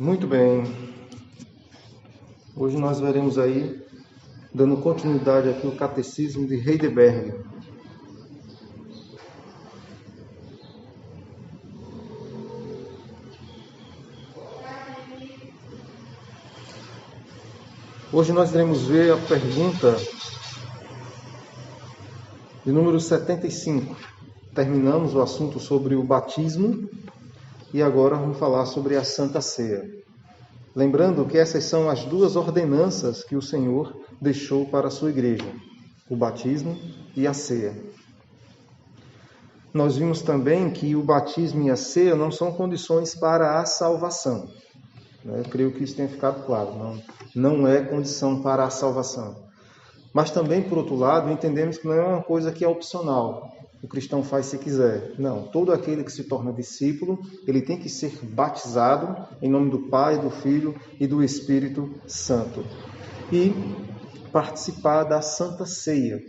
Muito bem. Hoje nós veremos aí, dando continuidade aqui, o Catecismo de Heidelberg. Hoje nós iremos ver a pergunta de número 75. Terminamos o assunto sobre o batismo e agora vamos falar sobre a Santa Ceia. Lembrando que essas são as duas ordenanças que o Senhor deixou para a sua igreja, o batismo e a ceia. Nós vimos também que o batismo e a ceia não são condições para a salvação. Eu creio que isso tenha ficado claro. Não é condição para a salvação. Mas também, por outro lado, entendemos que não é uma coisa que é opcional. O cristão faz se quiser. Não, todo aquele que se torna discípulo, ele tem que ser batizado em nome do Pai, do Filho e do Espírito Santo. E participar da Santa Ceia.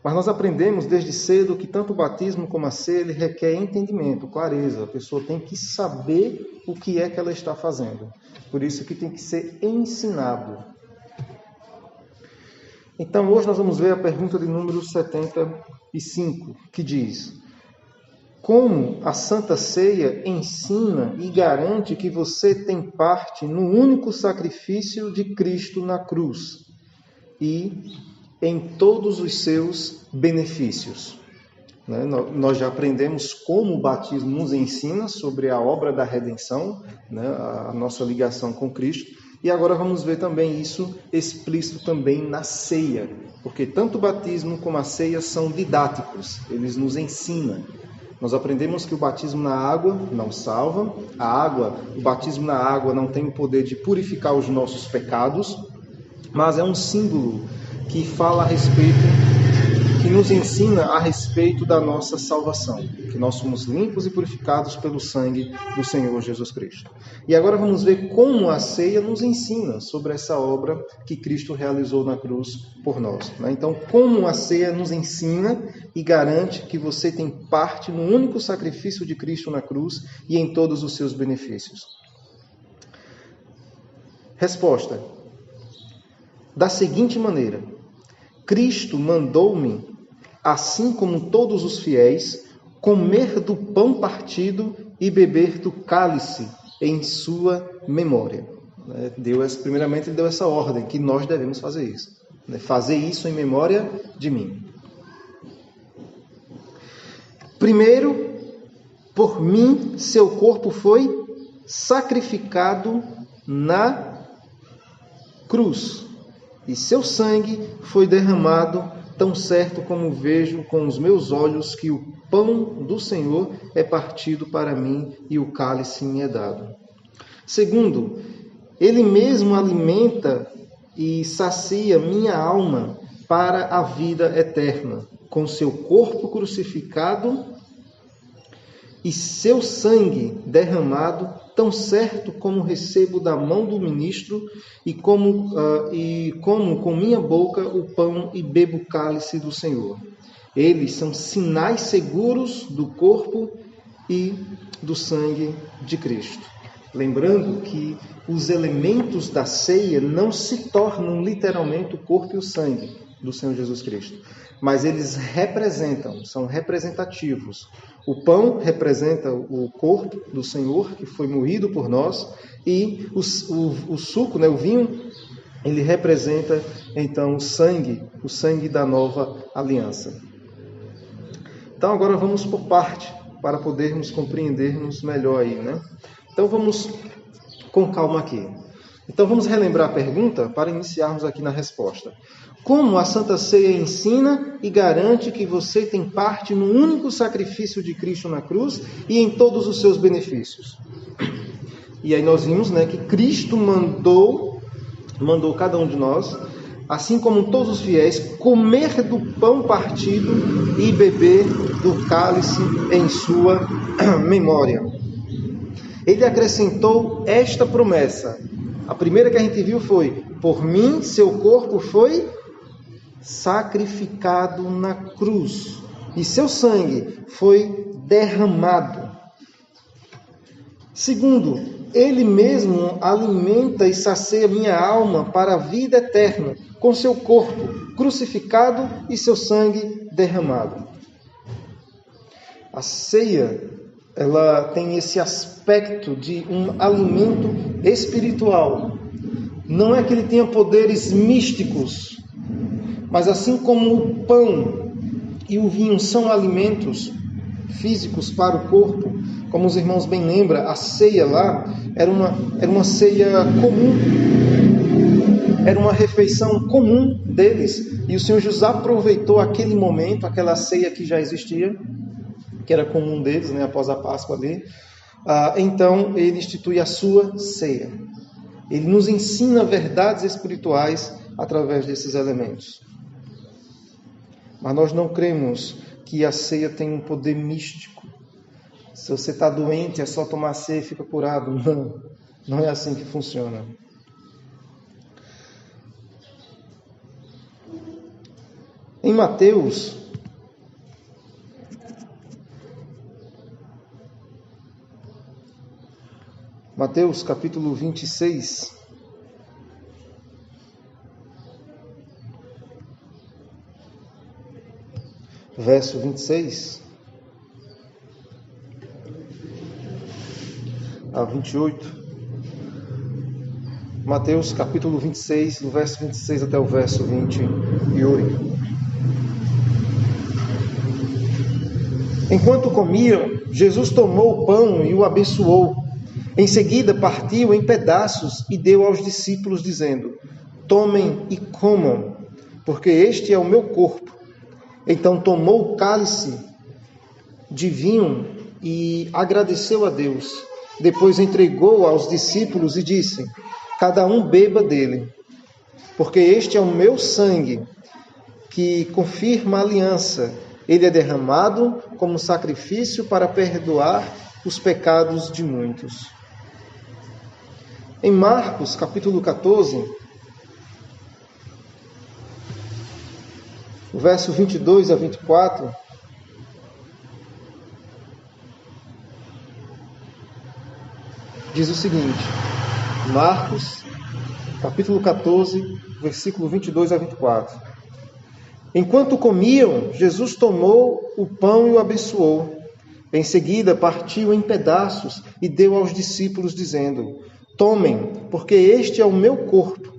Mas nós aprendemos desde cedo que tanto o batismo como a ceia, ele requer entendimento, clareza. A pessoa tem que saber o que é que ela está fazendo. Por isso que tem que ser ensinado. Então, hoje nós vamos ver a pergunta de número 75, que diz: como a Santa Ceia ensina e garante que você tem parte no único sacrifício de Cristo na cruz e em todos os seus benefícios? Nós já aprendemos como o batismo nos ensina sobre a obra da redenção, a nossa ligação com Cristo. E agora vamos ver também isso explícito também na ceia, porque tanto o batismo como a ceia são didáticos, eles nos ensinam. Nós aprendemos que o batismo na água não salva, o batismo na água não tem o poder de purificar os nossos pecados, mas é um símbolo que fala a respeito, que nos ensina a respeito da nossa salvação, que nós somos limpos e purificados pelo sangue do Senhor Jesus Cristo. E agora vamos ver como a ceia nos ensina sobre essa obra que Cristo realizou na cruz por nós. Então, como a ceia nos ensina e garante que você tem parte no único sacrifício de Cristo na cruz e em todos os seus benefícios. Resposta: da seguinte maneira: Cristo mandou-me, assim como todos os fiéis, comer do pão partido e beber do cálice em sua memória. Primeiramente, ele deu essa ordem, que nós devemos fazer isso. Fazer isso em memória de mim. Primeiro, por mim, seu corpo foi sacrificado na cruz. E seu sangue foi derramado, tão certo como vejo com os meus olhos que o pão do Senhor é partido para mim e o cálice me é dado. Segundo, ele mesmo alimenta e sacia minha alma para a vida eterna, com seu corpo crucificado e seu sangue derramado, tão certo como recebo da mão do ministro e como com minha boca o pão e bebo o cálice do Senhor. Eles são sinais seguros do corpo e do sangue de Cristo. Lembrando que os elementos da ceia não se tornam literalmente o corpo e o sangue do Senhor Jesus Cristo, mas eles são representativos. O pão representa o corpo do Senhor, que foi moído por nós, e o suco, o vinho, ele representa, então, o sangue da nova aliança. Então, agora vamos por parte, para podermos compreendermos melhor aí, Então, vamos com calma aqui. Então, vamos relembrar a pergunta para iniciarmos aqui na resposta. Como a Santa Ceia ensina e garante que você tem parte no único sacrifício de Cristo na cruz e em todos os seus benefícios? E aí nós vimos que Cristo mandou cada um de nós, assim como todos os fiéis, comer do pão partido e beber do cálice em sua memória. Ele acrescentou esta promessa. A primeira que a gente viu foi: por mim, seu corpo foi sacrificado na cruz e seu sangue foi derramado. Segundo, Ele mesmo alimenta e sacia minha alma para a vida eterna, com seu corpo crucificado e seu sangue derramado. A ceia, ela tem esse aspecto de um alimento espiritual. Não é que ele tenha poderes místicos, mas assim como o pão e o vinho são alimentos físicos para o corpo, como os irmãos bem lembram, a ceia lá era uma ceia comum, era uma refeição comum deles, e o Senhor Jesus aproveitou aquele momento, aquela ceia que já existia, que era comum deles, né, após a Páscoa ali. Então ele institui a sua ceia. Ele nos ensina verdades espirituais através desses elementos. Mas nós não cremos que a ceia tem um poder místico. Se você está doente, é só tomar ceia e fica curado. Não é assim que funciona. Em Mateus, capítulo 26, verso 26 a 28. Mateus capítulo 26, do verso 26 até o verso 28. Enquanto comiam, Jesus tomou o pão e o abençoou. Em seguida partiu em pedaços e deu aos discípulos, dizendo: tomem e comam, porque este é o meu corpo. Então tomou o cálice de vinho e agradeceu a Deus. Depois entregou aos discípulos e disse: cada um beba dele, porque este é o meu sangue, que confirma a aliança. Ele é derramado como sacrifício para perdoar os pecados de muitos. Em Marcos, capítulo 14, verso 22 a 24, diz o seguinte: Marcos, capítulo 14, versículo 22 a 24. Enquanto comiam, Jesus tomou o pão e o abençoou. Em seguida, partiu em pedaços e deu aos discípulos, dizendo: tomem, porque este é o meu corpo.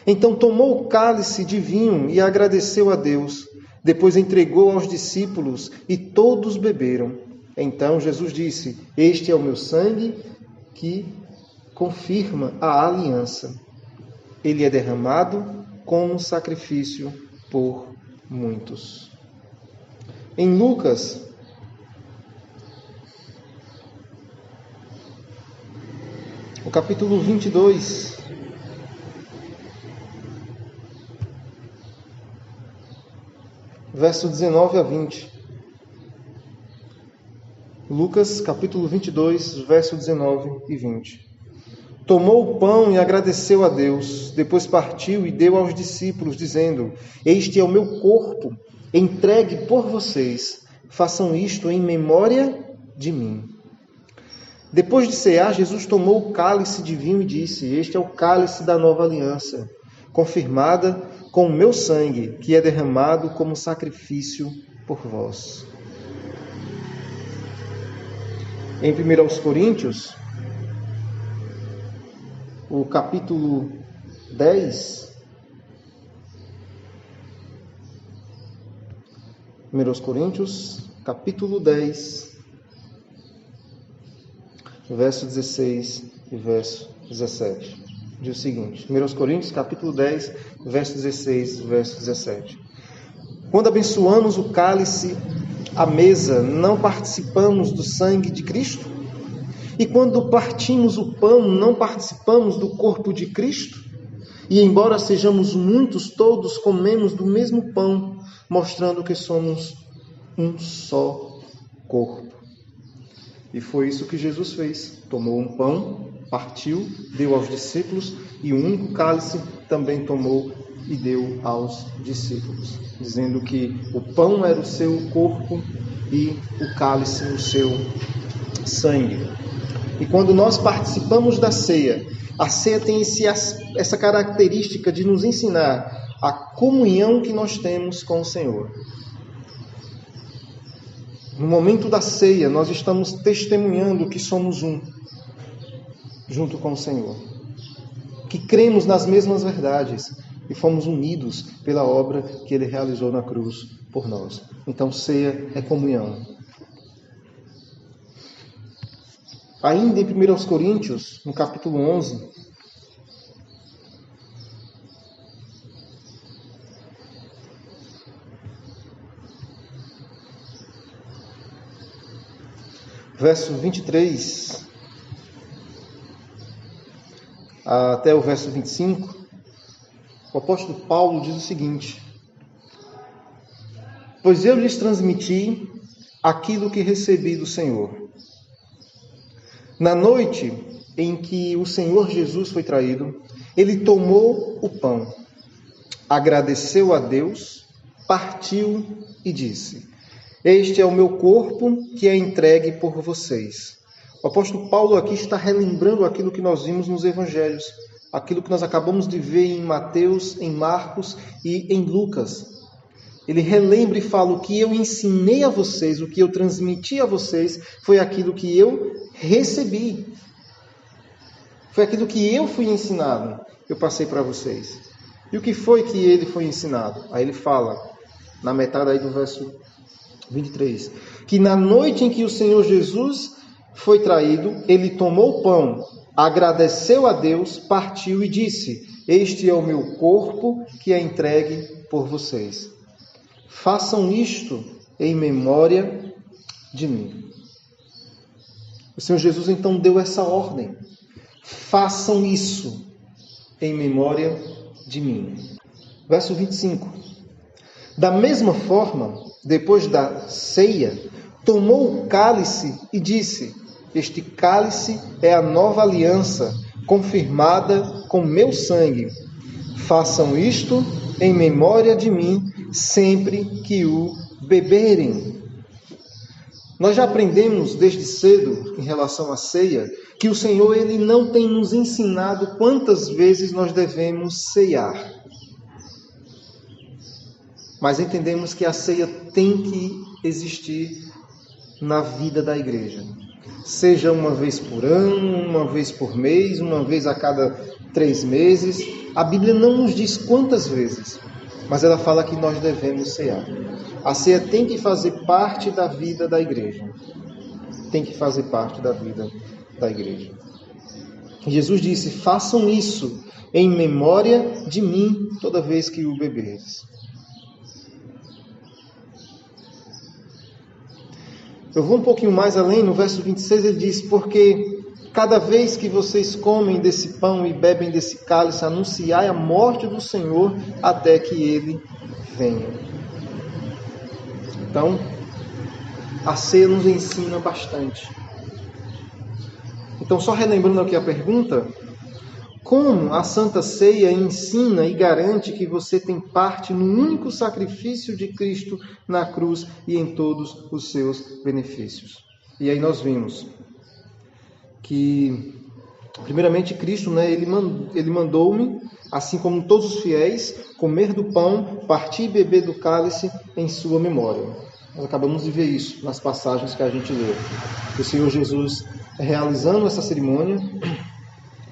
Então tomou o cálice de vinho e agradeceu a Deus. Depois entregou aos discípulos e todos beberam. Então Jesus disse: este é o meu sangue que confirma a aliança. Ele é derramado como sacrifício por muitos. Em Lucas, o capítulo 22, verso 19 a 20. Lucas, capítulo 22, verso 19 e 20. Tomou o pão e agradeceu a Deus. Depois partiu e deu aos discípulos, dizendo: este é o meu corpo, entregue por vocês. Façam isto em memória de mim. Depois de cear, Jesus tomou o cálice de vinho e disse: este é o cálice da nova aliança, confirmada com o meu sangue, que é derramado como sacrifício por vós. Em 1 Coríntios, o capítulo 10, 1 Coríntios, capítulo 10, verso 16 e verso 17. Diz o seguinte, 1 Coríntios, capítulo 10, verso 16 e verso 17. Quando abençoamos o cálice, a mesa, não participamos do sangue de Cristo? E quando partimos o pão, não participamos do corpo de Cristo? E embora sejamos muitos, todos comemos do mesmo pão, mostrando que somos um só corpo. E foi isso que Jesus fez. Tomou um pão, partiu, deu aos discípulos, e um único cálice também tomou e deu aos discípulos, dizendo que o pão era o seu corpo e o cálice o seu sangue. E quando nós participamos da ceia, a ceia tem essa característica de nos ensinar a comunhão que nós temos com o Senhor. No momento da ceia, nós estamos testemunhando que somos um, junto com o Senhor. Que cremos nas mesmas verdades e fomos unidos pela obra que Ele realizou na cruz por nós. Então, ceia é comunhão. Ainda em 1 Coríntios, no capítulo 11, verso 23 até o verso 25, o apóstolo Paulo diz o seguinte: pois eu lhes transmiti aquilo que recebi do Senhor. Na noite em que o Senhor Jesus foi traído, ele tomou o pão, agradeceu a Deus, partiu e disse: este é o meu corpo que é entregue por vocês. O apóstolo Paulo aqui está relembrando aquilo que nós vimos nos evangelhos, aquilo que nós acabamos de ver em Mateus, em Marcos e em Lucas. Ele relembra e fala: o que eu ensinei a vocês, o que eu transmiti a vocês, foi aquilo que eu recebi. Foi aquilo que eu fui ensinado, eu passei para vocês. E o que foi que ele foi ensinado? Aí ele fala, na metade aí do verso 23, que na noite em que o Senhor Jesus foi traído, ele tomou o pão, agradeceu a Deus, partiu e disse: este é o meu corpo que é entregue por vocês. Façam isto em memória de mim. O Senhor Jesus então deu essa ordem: façam isso em memória de mim. Verso 25. Da mesma forma, depois da ceia, tomou o cálice e disse: este cálice é a nova aliança, confirmada com meu sangue. Façam isto em memória de mim, sempre que o beberem. Nós já aprendemos desde cedo, em relação à ceia, que o Senhor ele não tem nos ensinado quantas vezes nós devemos ceiar. Mas entendemos que a ceia tem que existir na vida da igreja. Seja uma vez por ano, uma vez por mês, uma vez a cada 3 meses. A Bíblia não nos diz quantas vezes, mas ela fala que nós devemos cear. A ceia tem que fazer parte da vida da igreja. Tem que fazer parte da vida da igreja. Jesus disse: façam isso em memória de mim toda vez que o beberdes. Eu vou um pouquinho mais além, no verso 26 ele diz: porque cada vez que vocês comem desse pão e bebem desse cálice, anunciai a morte do Senhor até que ele venha. Então, a ceia nos ensina bastante. Então, só relembrando aqui a pergunta: como a Santa Ceia ensina e garante que você tem parte no único sacrifício de Cristo na cruz e em todos os seus benefícios? E aí nós vimos que, primeiramente, Cristo, ele mandou-me, assim como todos os fiéis, comer do pão, partir e beber do cálice em sua memória. Nós acabamos de ver isso nas passagens que a gente leu. O Senhor Jesus realizando essa cerimônia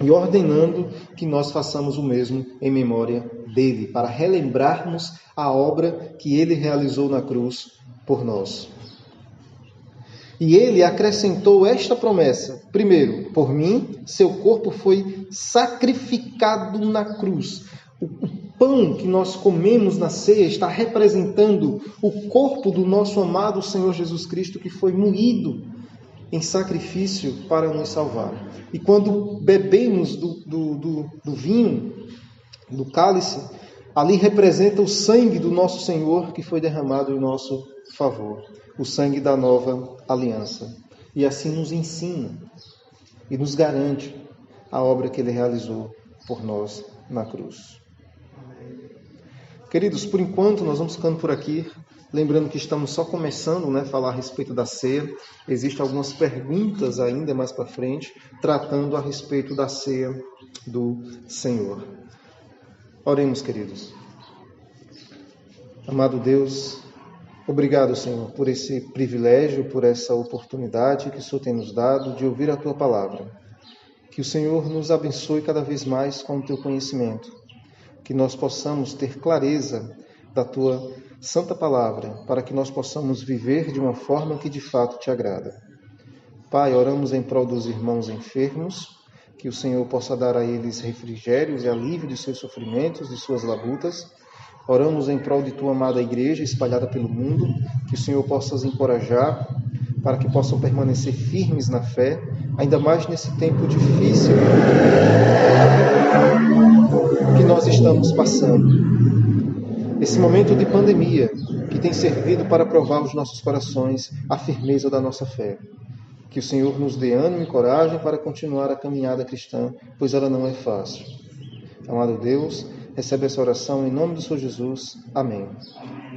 e ordenando que nós façamos o mesmo em memória dele, para relembrarmos a obra que ele realizou na cruz por nós. E ele acrescentou esta promessa: primeiro, por mim, seu corpo foi sacrificado na cruz. O pão que nós comemos na ceia está representando o corpo do nosso amado Senhor Jesus Cristo, que foi moído em sacrifício para nos salvar. E quando bebemos do vinho, do cálice, ali representa o sangue do nosso Senhor que foi derramado em nosso favor, o sangue da nova aliança. E assim nos ensina e nos garante a obra que ele realizou por nós na cruz. Queridos, por enquanto nós vamos ficando por aqui. Lembrando que estamos só começando, a falar a respeito da ceia. Existem algumas perguntas ainda mais para frente, tratando a respeito da ceia do Senhor. Oremos, queridos. Amado Deus, obrigado, Senhor, por esse privilégio, por essa oportunidade que o Senhor tem nos dado de ouvir a Tua palavra. Que o Senhor nos abençoe cada vez mais com o Teu conhecimento. Que nós possamos ter clareza da Tua Santa Palavra, para que nós possamos viver de uma forma que de fato Te agrada. Pai, oramos em prol dos irmãos enfermos, que o Senhor possa dar a eles refrigérios e alívio de seus sofrimentos, de suas labutas. Oramos em prol de Tua amada igreja espalhada pelo mundo, que o Senhor possa os encorajar, para que possam permanecer firmes na fé, ainda mais nesse tempo difícil que nós estamos passando. Esse momento de pandemia que tem servido para provar os nossos corações a firmeza da nossa fé. Que o Senhor nos dê ânimo e coragem para continuar a caminhada cristã, pois ela não é fácil. Amado Deus, recebe essa oração em nome do Senhor Jesus. Amém.